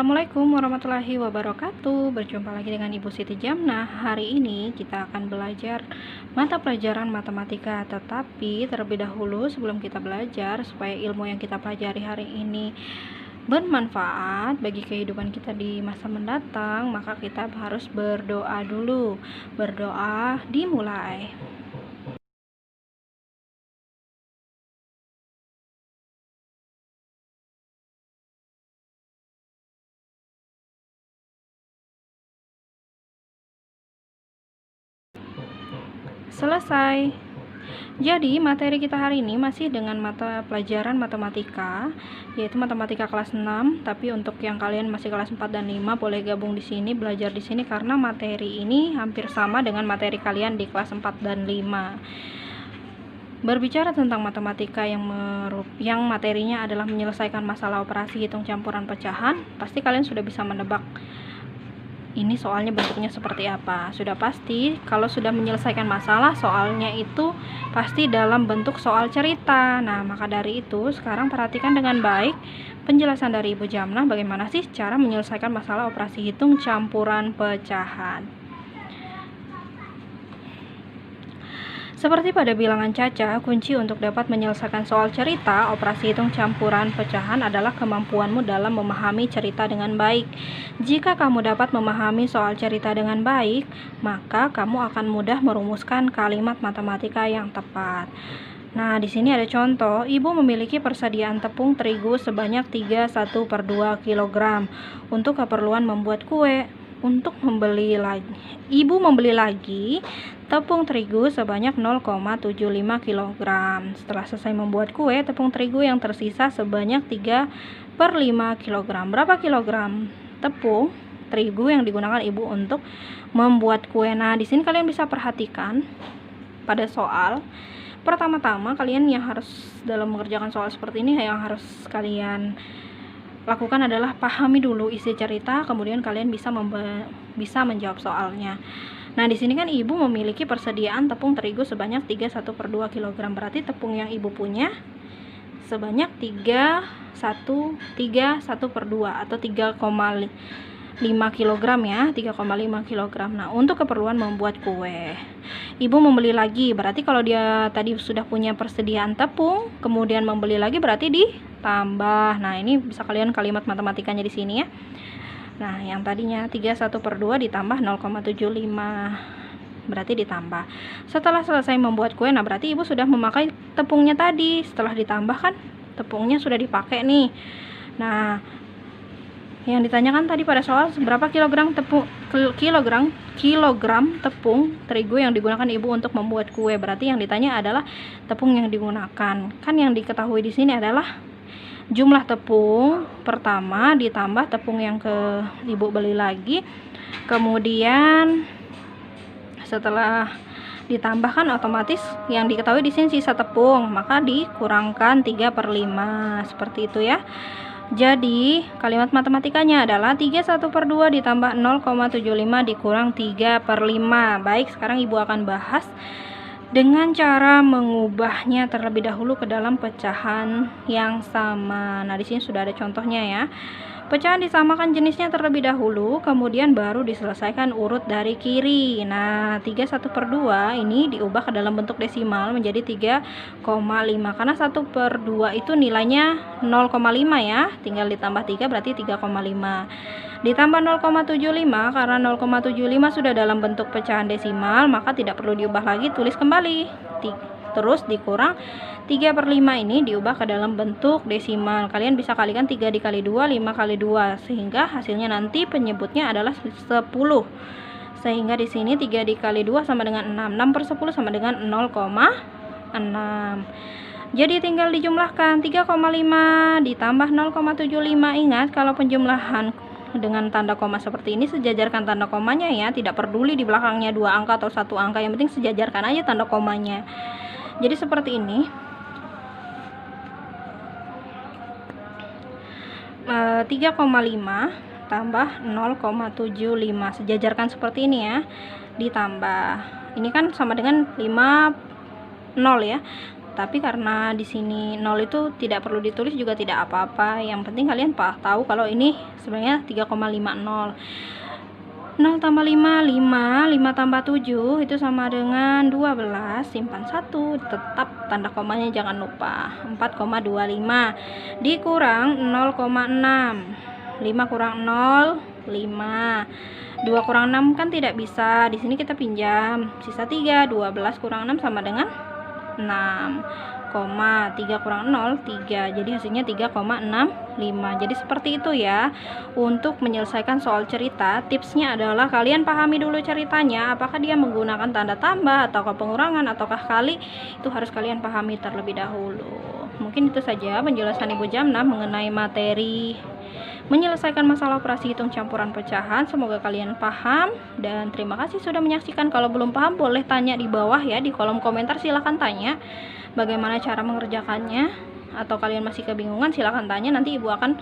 Assalamualaikum warahmatullahi wabarakatuh. Berjumpa lagi dengan Ibu Siti Jamnah. Hari ini kita akan belajar mata pelajaran matematika. Tetapi terlebih dahulu sebelum kita belajar, supaya ilmu yang kita pelajari hari ini bermanfaat bagi kehidupan kita di masa mendatang, maka kita harus berdoa dulu. Berdoa dimulai. Selesai. Jadi materi kita hari ini masih dengan mata pelajaran matematika, yaitu matematika kelas 6. Tapi untuk yang kalian masih kelas 4 dan 5 boleh gabung di sini, belajar di sini, karena materi ini hampir sama dengan materi kalian di kelas 4 dan 5. Berbicara tentang matematika yang materinya adalah menyelesaikan masalah operasi hitung campuran pecahan, pasti kalian sudah bisa menebak ini soalnya bentuknya seperti apa. Sudah pasti kalau sudah menyelesaikan masalah, soalnya itu pasti dalam bentuk soal cerita. Nah, maka dari itu sekarang perhatikan dengan baik penjelasan dari Ibu Jamnah bagaimana sih cara menyelesaikan masalah operasi hitung campuran pecahan. Seperti pada bilangan caca, kunci untuk dapat menyelesaikan soal cerita operasi hitung campuran pecahan adalah kemampuanmu dalam memahami cerita dengan baik. Jika kamu dapat memahami soal cerita dengan baik, maka kamu akan mudah merumuskan kalimat matematika yang tepat. Nah, di sini ada contoh. Ibu memiliki persediaan tepung terigu sebanyak 31/2 kg untuk keperluan membuat kue. Ibu membeli lagi tepung terigu sebanyak 0,75 kg. Setelah selesai membuat kue, tepung terigu yang tersisa sebanyak 3/5 kg. Berapa kilogram tepung terigu yang digunakan ibu untuk membuat kue? Nah, di sini kalian bisa perhatikan pada soal. Pertama-tama kalian yang harus dalam mengerjakan soal seperti ini, yang harus kalian lakukan adalah pahami dulu isi cerita, kemudian kalian bisa menjawab soalnya. Nah, di sini kan ibu memiliki persediaan tepung terigu sebanyak 31/2 kg. Berarti tepung yang ibu punya sebanyak 31/2 atau 3,5 kg ya, 3,5 kg. Nah, untuk keperluan membuat kue, ibu membeli lagi. Berarti kalau dia tadi sudah punya persediaan tepung, kemudian membeli lagi, berarti ditambah. Nah, ini bisa kalian kalimat matematikanya di sini ya. Nah, yang tadinya 31/2 ditambah 0,75, berarti ditambah. Setelah selesai membuat kue, nah berarti ibu sudah memakai tepungnya tadi. Setelah ditambah kan tepungnya sudah dipakai nih. Nah, yang ditanyakan tadi pada soal berapa kilogram tepung terigu yang digunakan ibu untuk membuat kue. Berarti yang ditanya adalah tepung yang digunakan. Kan yang diketahui di sini adalah jumlah tepung pertama ditambah tepung yang ibu beli lagi. Kemudian setelah ditambahkan, otomatis yang diketahui di sini sisa tepung, maka dikurangkan 3/5 seperti itu ya. Jadi kalimat matematikanya adalah 31/2 ditambah 0,75 dikurang 3/5. Baik, sekarang ibu akan bahas dengan cara mengubahnya terlebih dahulu ke dalam pecahan yang sama. Nah, di sini sudah ada contohnya ya. Pecahan disamakan jenisnya terlebih dahulu, kemudian baru diselesaikan urut dari kiri. Nah, 31/2 ini diubah ke dalam bentuk desimal menjadi 3,5. Karena 1/2 itu nilainya 0,5 ya. Tinggal ditambah 3 berarti 3,5. Ditambah 0,75, karena 0,75 sudah dalam bentuk pecahan desimal, maka tidak perlu diubah lagi, tulis kembali. Terus dikurang 3/5 ini diubah ke dalam bentuk desimal. Kalian bisa kalikan 3 dikali 2, 5 kali 2, sehingga hasilnya nanti penyebutnya adalah 10. Sehingga di sini 3 dikali 2 sama dengan 6. 6/10 sama dengan 0,6. Jadi tinggal dijumlahkan 3,5 ditambah 0,75. Ingat, kalau penjumlahan dengan tanda koma seperti ini, sejajarkan tanda komanya ya. Tidak peduli di belakangnya 2 angka atau 1 angka, yang penting sejajarkan aja tanda komanya. Jadi seperti ini. 3,5 tambah 0,75, sejajarkan seperti ini ya. Ditambah, ini kan sama dengan 50 ya. Tapi karena di sini 0 itu tidak perlu ditulis juga tidak apa-apa. Yang penting kalian tahu kalau ini sebenarnya 3,50. 0 tambah 5, 5 tambah 7 itu sama dengan 12, simpan 1, tetap tanda komanya jangan lupa. 4,25 dikurang 0,6, 5 kurang 0, 5, 2 kurang 6 kan tidak bisa, di sini kita pinjam, sisa 3, 12 kurang 6 sama dengan 6, 3 kurang 0, 3, jadi hasilnya 3,65. Jadi seperti itu ya. Untuk menyelesaikan soal cerita, tipsnya adalah kalian pahami dulu ceritanya, apakah dia menggunakan tanda tambah ataukah pengurangan ataukah kali, itu harus kalian pahami terlebih dahulu. Mungkin itu saja penjelasan Ibu Jamnah mengenai materi menyelesaikan masalah operasi hitung campuran pecahan. Semoga kalian paham dan terima kasih sudah menyaksikan. Kalau belum paham boleh tanya di bawah ya, di kolom komentar silahkan tanya bagaimana cara mengerjakannya, atau kalian masih kebingungan silahkan tanya, nanti ibu akan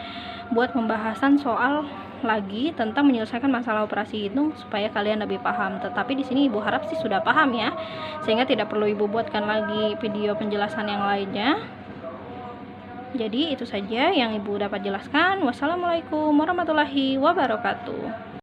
buat pembahasan soal lagi tentang menyelesaikan masalah operasi hitung supaya kalian lebih paham. Tetapi di sini ibu harap sih sudah paham ya, sehingga tidak perlu ibu buatkan lagi video penjelasan yang lainnya. Jadi itu saja yang ibu dapat jelaskan. Wassalamualaikum warahmatullahi wabarakatuh.